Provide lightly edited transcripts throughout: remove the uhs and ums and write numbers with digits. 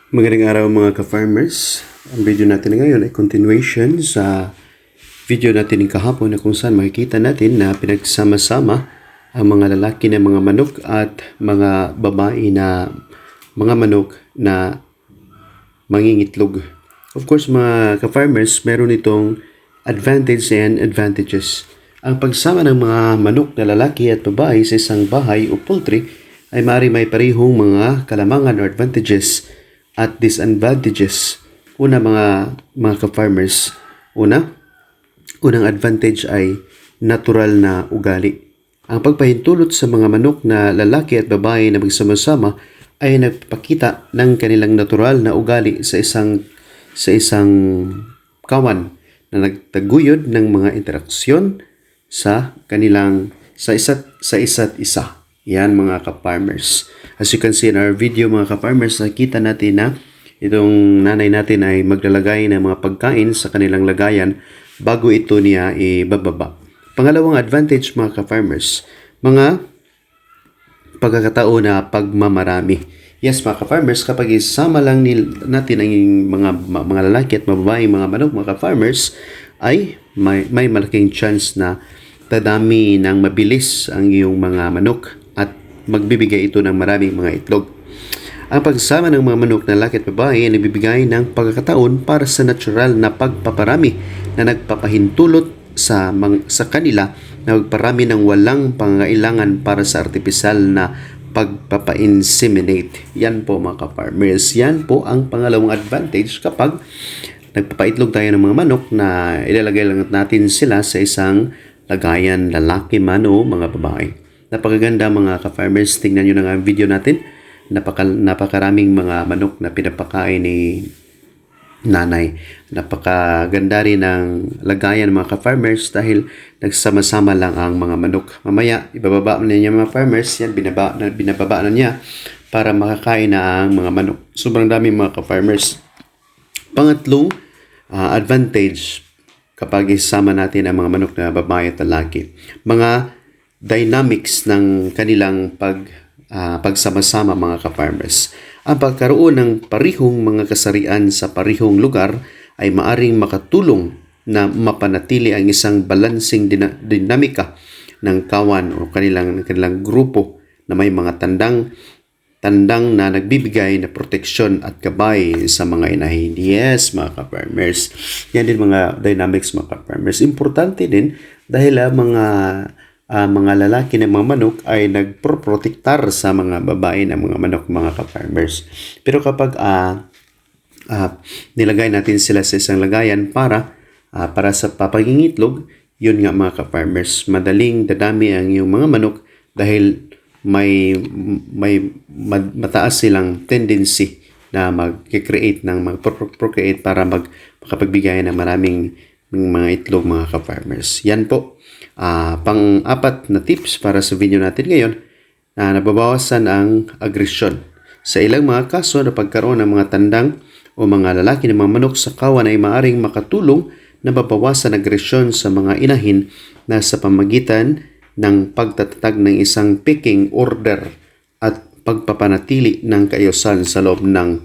Magandang araw mga ka-farmers. Ang video natin ngayon ay continuation sa video natin ng kahapon na kung saan makikita natin na pinagsama-sama ang mga lalaki na mga manok at mga babae na mga manok na mangingitlog. Of course mga ka-farmers, meron itong advantage and advantages. Ang pagsama ng mga manok na lalaki at babae sa isang bahay o poultry ay maaari may parehong mga kalamangan or advantages at disadvantages. Una mga ka-farmers, unang advantage ay natural na ugali. Ang pagpahintulot sa mga manok na lalaki at babae na magsama-sama ay nagpakita ng kanilang natural na ugali sa isang kawan na nagtaguyod ng mga interaksyon sa isa't isa. Yan mga ka-farmers. As you can see in our video mga ka-farmers, nakita natin na itong nanay natin ay maglalagay ng mga pagkain sa kanilang lagayan bago ito niya ibababa. Pangalawang advantage mga ka-farmers, mga pagkakataon na pagmamarami. Yes mga ka-farmers, kapag isama lang natin ang mga lalaki at babaeng mga manok mga ka-farmers, ay may malaking chance na tadami ng mabilis ang iyong mga manok at magbibigay ito ng maraming mga itlog. Ang pagsama ng mga manok na lalaki at babae ay nagbibigay ng pagkakataon para sa natural na pagpaparami na nagpapahintulot sa kanila na magparami ng walang pangangailangan para sa artipisyal na pagpapa-inseminate. Yan po mga ka-farmers. Yan po ang pangalawang advantage kapag nagpapaitlog tayo ng mga manok na ilalagay lang natin sila sa isang lagayan, lalaki man o mga babae. Napakaganda mga ka-farmers. Tingnan nyo na nga ang video natin. Napakaraming mga manok na pinapakain ni nanay. Napakaganda rin ng lagayan mga ka-farmers dahil nagsama-sama lang ang mga manok. Mamaya, ibababa na niya mga farmers. Yan, binababa na niya para makakain na ang mga manok. Sobrang dami mga ka-farmers. Pangatlong advantage kapag isama natin ang mga manok na babae at lalaki. Mga dynamics ng kanilang pagsama-sama mga ka-farmers. Ang pagkaroon ng parihong mga kasarian sa parihong lugar ay maaring makatulong na mapanatili ang isang balansing dinamika ng kawan o kanilang grupo na may mga tandang na nagbibigay na proteksyon at gabay sa mga inahin. Yes, mga ka-farmers. Yan din mga dynamics mga ka-farmers. Importante din dahil mga lalaki ng mga manok ay nagproprotektar sa mga babae ng mga manok mga ka-farmers. Pero kapag nilagay natin sila sa isang lagayan para sa papangingitlog, yun nga mga ka-farmers, madaling dadami ang iyong mga manok dahil may mataas silang tendency na mag-procreate para makapagbigay ng maraming mga itlog mga ka-farmers. Yan po. Pang-apat na tips para sa video natin ngayon na nababawasan ang agresyon. Sa ilang mga kaso na pagkaroon ng mga tandang o mga lalaki ng mga manok sa kawan ay maaring makatulong na mabawasan agresyon sa mga inahin na sa pamagitan ng pagtatatag ng isang pecking order at pagpapanatili ng kaayusan sa loob ng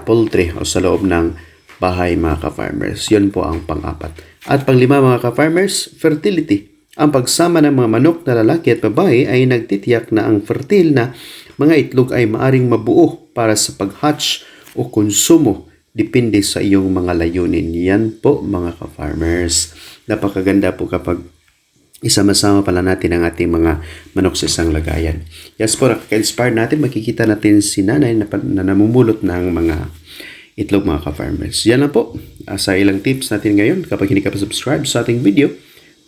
poultry o sa loob ng bahay mga ka-farmers. Yun po ang pang-apat. At pang-lima mga ka-farmers, fertility. Ang pagsama ng mga manok na lalaki at babae ay nagtitiyak na ang fertile na mga itlog ay maaring mabuo para sa pag-hatch o konsumo depende sa iyong mga layunin. Yan po mga ka-farmers. Napakaganda po kapag isama-sama pala natin ang ating mga manok sa isang lagayan. Yes po, nakaka-inspire natin. Makikita natin si nanay na namumulot ng mga itlog mga ka-farmers. Yan lang po sa ilang tips natin ngayon. Kapag hindi ka pa subscribe sa ating video,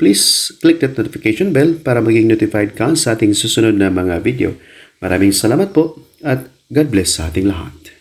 please click that notification bell para maging notified ka sa ating susunod na mga video. Maraming salamat po at God bless sa ating lahat.